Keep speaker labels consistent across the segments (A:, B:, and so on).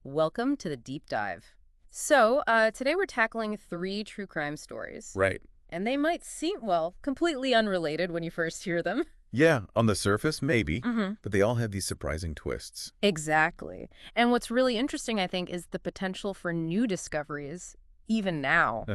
A: Welcome to the deep dive. Today we're tackling three true crime stories.
B: Right.
A: And they might seem, well, completely unrelated when you first hear them.
B: Yeah, on the surface, maybe,
A: Mm-hmm.
B: but they all have these surprising twists.
A: Exactly. And what's really interesting, I think, is the potential for new discoveries, even now.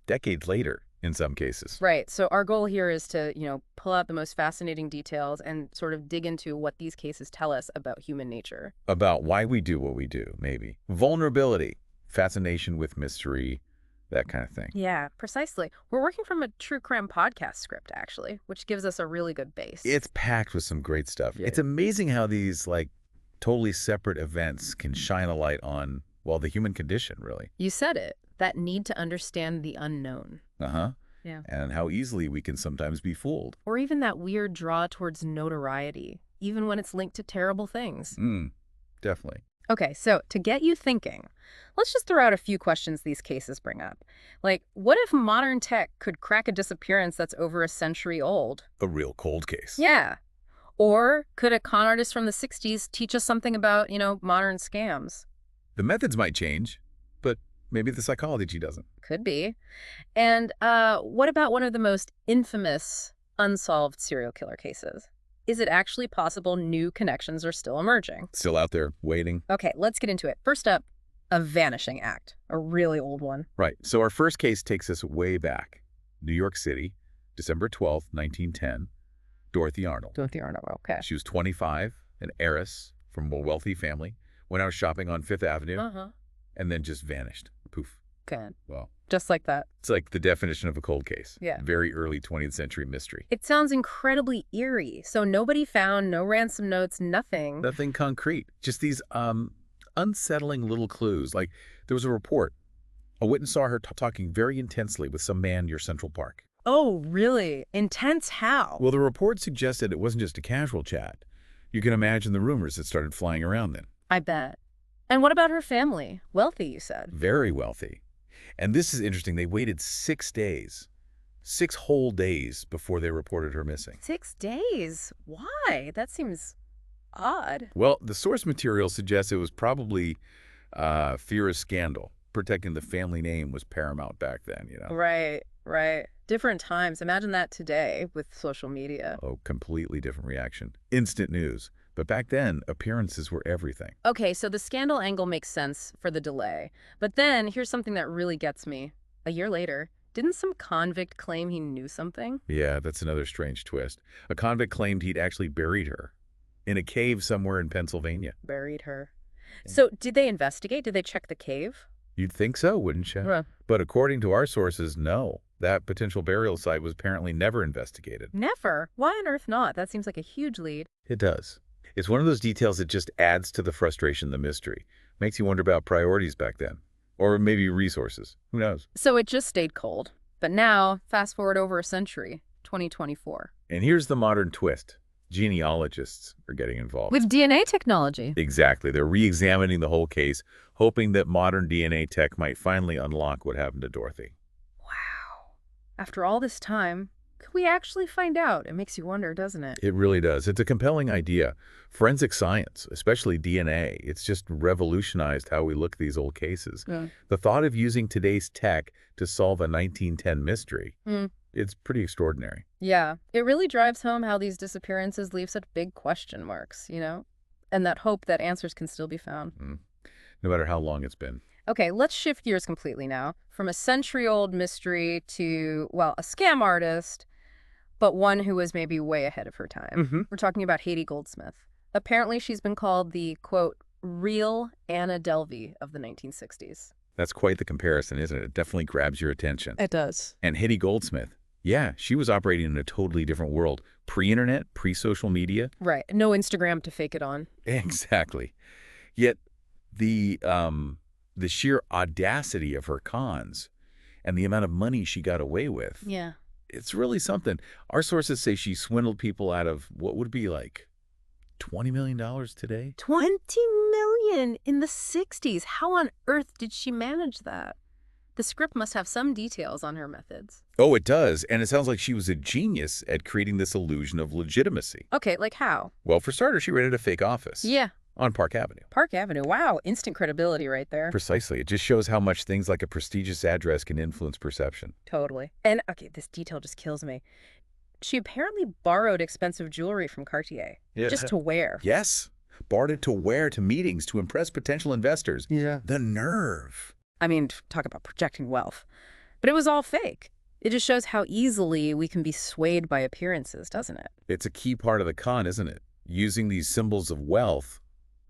B: Decades later, in some cases.
A: Right. So our goal here is to, pull out the most fascinating details and sort of dig into what these cases tell us about human nature.
B: About why we do what we do, maybe. Vulnerability, fascination with mystery, that kind of thing.
A: Yeah, precisely. We're working from a true crime podcast script, actually, which gives us a really good base.
B: It's packed with some great stuff.
A: Yeah.
B: It's amazing how these, totally separate events can shine a light on, well, the human condition, really.
A: You said it. That need to understand the unknown.
B: Uh-huh.
A: Yeah.
B: And how easily we can sometimes be fooled.
A: Or even that weird draw towards notoriety, even when it's linked to terrible things.
B: Definitely.
A: Okay, so to get you thinking, let's just throw out a few questions these cases bring up. Like, what if modern tech could crack a disappearance that's over a century old?
B: A real cold case.
A: Yeah. Or could a con artist from the 60s teach us something about, modern scams?
B: The methods might change, but maybe the psychology doesn't.
A: Could be. And what about one of the most infamous unsolved serial killer cases? Is it actually possible new connections are still emerging?
B: Still out there, waiting.
A: Okay, let's get into it. First up, a vanishing act, a really old one.
B: Right. So our first case takes us way back. New York City, December 12th, 1910. Dorothy Arnold.
A: Dorothy Arnold, okay.
B: She was 25, an heiress from a wealthy family, went out shopping on Fifth Avenue, and then just vanished. Poof.
A: Good.
B: Well,
A: Just like that.
B: it's like the definition of a cold case.
A: Yeah.
B: Very early 20th century mystery.
A: It sounds incredibly eerie. So nobody found, no ransom notes, nothing.
B: Nothing concrete. Just these unsettling little clues. Like, there was a report. A witness saw her talking very intensely with some man near Central Park.
A: Oh, really? Intense how?
B: Well, the report suggested it wasn't just a casual chat. You can imagine the rumors that started flying around then.
A: I bet. And what about her family? Wealthy, you said.
B: Very wealthy. And this is interesting. They waited 6 days, 6 whole days before they reported her missing.
A: 6 days? Why? That seems odd.
B: Well, the source material suggests it was probably fear of scandal. Protecting the family name was paramount back then,
A: Right. Different times. Imagine that today with social media.
B: Oh, completely different reaction. Instant news. But back then, appearances were everything.
A: Okay, so the scandal angle makes sense for the delay. But then, here's something that really gets me. A year later, didn't some convict claim he knew something?
B: Yeah, that's another strange twist. A convict claimed he'd actually buried her in a cave somewhere in Pennsylvania.
A: Buried her.
B: Yeah.
A: So, did they investigate? Did they check the cave?
B: You'd think so, wouldn't you?
A: Huh.
B: But according to our sources, no. That potential burial site was apparently never investigated.
A: Never. Why on earth not? That seems like a huge lead.
B: It does. It's one of those details that just adds to the frustration, the mystery. Makes you wonder about priorities back then. Or maybe resources. Who knows?
A: So it just stayed cold. But now, fast forward over a century, 2024.
B: And here's the modern twist. Genealogists are getting involved.
A: With DNA technology.
B: Exactly. They're re-examining the whole case, hoping that modern DNA tech might finally unlock what happened to Dorothy.
A: Wow. After all this time, could we actually find out? It makes you wonder, doesn't it?
B: It really does. It's a compelling idea. Forensic science, especially DNA, it's just revolutionized how we look at these old cases.
A: Yeah.
B: The thought of using today's tech to solve a 1910 mystery, it's pretty extraordinary.
A: Yeah. It really drives home how these disappearances leave such big question marks, And that hope that answers can still be found.
B: No matter how long it's been.
A: Okay, let's shift gears completely now. From a century-old mystery to, well, a scam artist, but one who was maybe way ahead of her time. We're talking about Haiti Goldsmith. Apparently, she's been called the, quote, real Anna Delvey of the 1960s.
B: That's quite the comparison, isn't it? It definitely grabs your attention.
A: It does.
B: And Haiti Goldsmith, yeah, she was operating in a totally different world. Pre-internet, pre-social media.
A: Right. No Instagram to fake it on.
B: Exactly. Yet the sheer audacity of her cons and the amount of money she got away with.
A: Yeah.
B: It's really something. Our sources say she swindled people out of what would be like $20 million today.
A: 20 million in the 60s. How on earth did she manage that? The script must have some details on her methods.
B: Oh, it does. And it sounds like she was a genius at creating this illusion of legitimacy.
A: Okay, like how?
B: Well, for starters, she rented a fake office.
A: Yeah.
B: on Park Avenue.
A: Park Avenue. Wow, instant credibility right there.
B: Precisely. It just shows how much things like a prestigious address can influence perception.
A: Totally. And, okay, this detail just kills me. She apparently borrowed expensive jewelry from Cartier.
B: Yeah.
A: Just to wear.
B: Yes. Borrowed it to wear to meetings to impress potential investors.
C: Yeah.
B: The nerve.
A: I mean, talk about projecting wealth. But it was all fake. It just shows how easily we can be swayed by appearances, doesn't it?
B: It's a key part of the con, isn't it? Using these symbols of wealth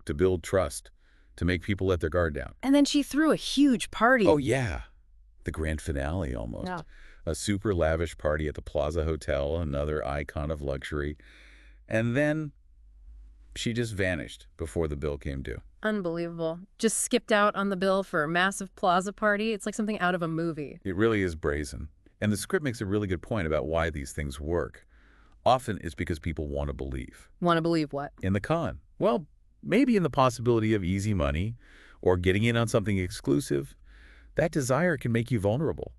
B: to build trust, to make people let their guard down.
A: And then she threw a huge party.
B: Oh, yeah. The grand finale, almost.
A: Yeah.
B: A super lavish party at the Plaza Hotel, another icon of luxury. And then she just vanished before the bill came due.
A: Unbelievable. Just skipped out on the bill for a massive plaza party. It's like something out of a movie.
B: It really is brazen. And the script makes a really good point about why these things work. Often it's because people want to believe.
A: Want to believe what?
B: In the con. Well, maybe in the possibility of easy money or getting in on something exclusive. That desire can make you vulnerable.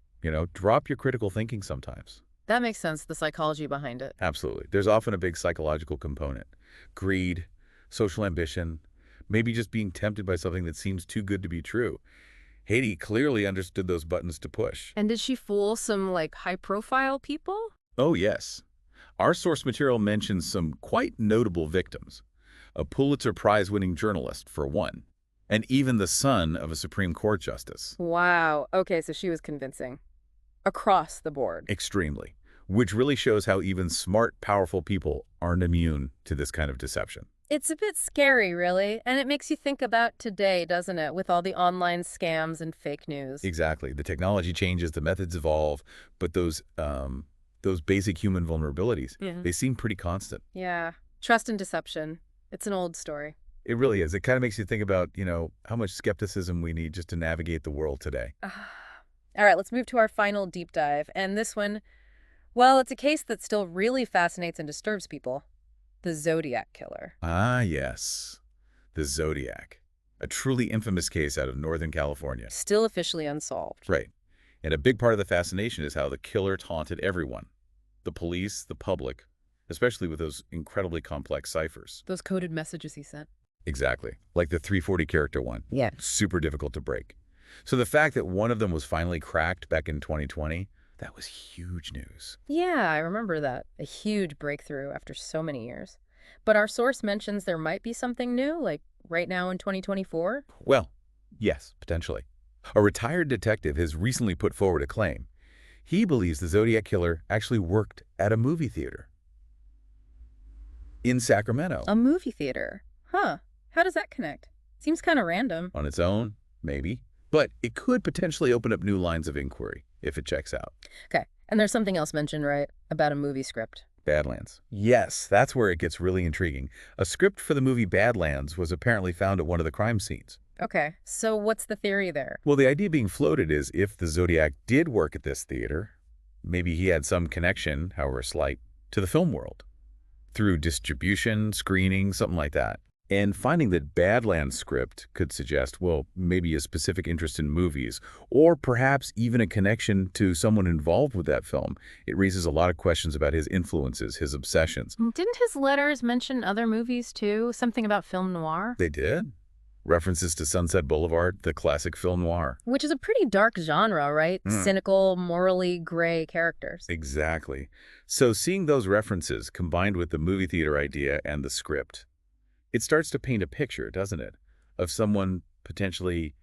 B: Drop your critical thinking sometimes.
A: That makes sense, the psychology behind it.
B: Absolutely. There's often a big psychological component. Greed, social ambition, maybe just being tempted by something that seems too good to be true. Haiti clearly understood those buttons to push.
A: And did she fool some, high-profile people?
B: Oh, yes. Our source material mentions some quite notable victims. A Pulitzer Prize-winning journalist, for one, and even the son of a Supreme Court justice.
A: Wow. Okay, so she was convincing. Across the board.
B: Extremely. Which really shows how even smart, powerful people aren't immune to this kind of deception.
A: It's a bit scary, really, and it makes you think about today, doesn't it, with all the online scams and fake news.
B: Exactly. The technology changes, the methods evolve, but those basic human vulnerabilities, they seem pretty constant.
A: Yeah. Trust and deception. It's an old story.
B: It really is. It kind of makes you think about, how much skepticism we need just to navigate the world today.
A: All right, let's move to our final deep dive. And this one, well, it's a case that still really fascinates and disturbs people. The Zodiac Killer.
B: Ah, yes. The Zodiac. A truly infamous case out of Northern California.
A: Still officially unsolved.
B: Right. And a big part of the fascination is how the killer taunted everyone. The police, the public, especially with those incredibly complex ciphers.
A: Those coded messages he sent.
B: Exactly. Like the 340 character one.
A: Yeah.
B: Super difficult to break. So the fact that one of them was finally cracked back in 2020, that was huge news.
A: Yeah, I remember that. A huge breakthrough after so many years. But our source mentions there might be something new, like right now in 2024?
B: Well, yes, potentially. A retired detective has recently put forward a claim. He believes the Zodiac Killer actually worked at a movie theater in Sacramento.
A: A movie theater? Huh. How does that connect? Seems kind of random.
B: On its own, maybe. But it could potentially open up new lines of inquiry if it checks out.
A: Okay. And there's something else mentioned, right? About a movie script.
B: Badlands. Yes, that's where it gets really intriguing. A script for the movie Badlands was apparently found at one of the crime scenes.
A: Okay. So what's the theory there?
B: Well, the idea being floated is if the Zodiac did work at this theater, maybe he had some connection, however slight, to the film world. Through distribution, screening, something like that. And finding that Badlands script could suggest, well, maybe a specific interest in movies, or perhaps even a connection to someone involved with that film. It raises a lot of questions about his influences, his obsessions.
A: Didn't his letters mention other movies, too? Something about film noir?
B: They did. References to Sunset Boulevard, the classic film noir.
A: Which is a pretty dark genre, right? Cynical, morally gray characters.
B: Exactly. So seeing those references combined with the movie theater idea and the script, it starts to paint a picture, doesn't it, of someone potentially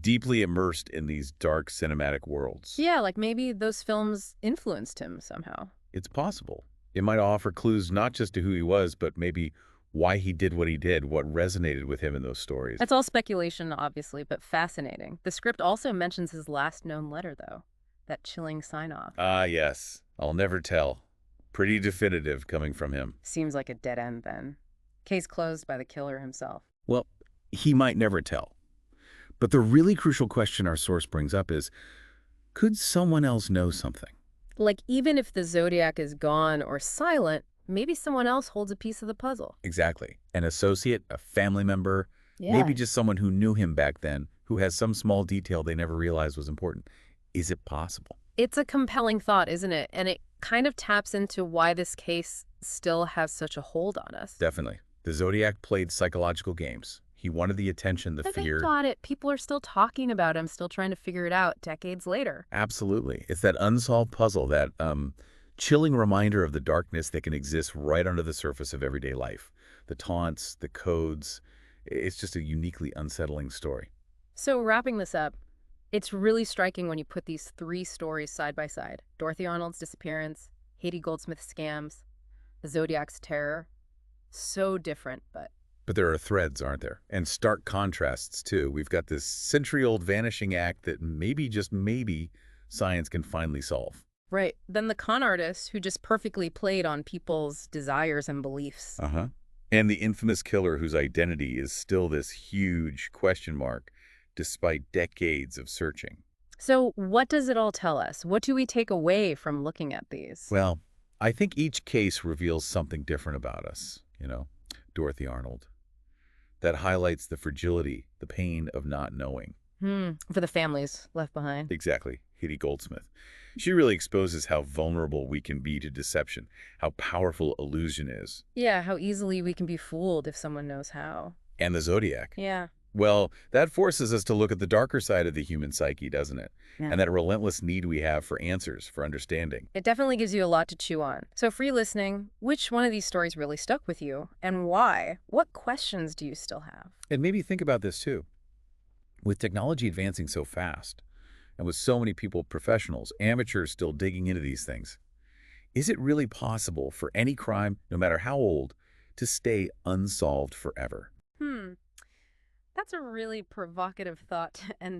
B: deeply immersed in these dark cinematic worlds.
A: Yeah, like maybe those films influenced him somehow.
B: It's possible. It might offer clues not just to who he was, but maybe why he did what he did, what resonated with him in those stories.
A: That's all speculation, obviously, but fascinating. The script also mentions his last known letter, though. That chilling sign-off.
B: Ah, yes. I'll never tell. Pretty definitive coming from him.
A: Seems like a dead end, then. Case closed by the killer himself.
B: Well, he might never tell. But the really crucial question our source brings up is, could someone else know something?
A: Like, even if the Zodiac is gone or silent, maybe someone else holds a piece of the puzzle.
B: Exactly. An associate, a family member, maybe just someone who knew him back then, who has some small detail they never realized was important. Is it possible?
A: It's a compelling thought, isn't it? And it kind of taps into why this case still has such a hold on us.
B: Definitely. The Zodiac played psychological games. He wanted the attention, the
A: I think
B: fear.
A: got it. People are still talking about him, still trying to figure it out decades later.
B: Absolutely. It's that unsolved puzzle, that chilling reminder of the darkness that can exist right under the surface of everyday life. The taunts, the codes. It's just a uniquely unsettling story.
A: So wrapping this up, it's really striking when you put these three stories side by side. Dorothy Arnold's disappearance, Haiti Goldsmith's scams, the Zodiac's terror. So different, but
B: But there are threads, aren't there? And stark contrasts, too. We've got this century-old vanishing act that maybe, just maybe, science can finally solve.
A: right. Then the con artist who just perfectly played on people's desires and beliefs.
B: Uh-huh. And the infamous killer whose identity is still this huge question mark, despite decades of searching.
A: So what does it all tell us? What do we take away from looking at these?
B: Well, I think each case reveals something different about us, Dorothy Arnold. That highlights the fragility, the pain of not knowing.
A: For the families left behind.
B: Exactly, Haiti Goldsmith. She really exposes how vulnerable we can be to deception, how powerful illusion is.
A: Yeah, how easily we can be fooled if someone knows how.
B: And the Zodiac.
A: Yeah.
B: Well, that forces us to look at the darker side of the human psyche, doesn't it?
A: Yeah.
B: And that relentless need we have for answers, for understanding.
A: It definitely gives you a lot to chew on. So for you listening, which one of these stories really stuck with you and why? What questions do you still have?
B: And maybe think about this too. With technology advancing so fast, and with so many people, professionals, amateurs still digging into these things, is it really possible for any crime, no matter how old, to stay unsolved forever?
A: That's a really provocative thought to end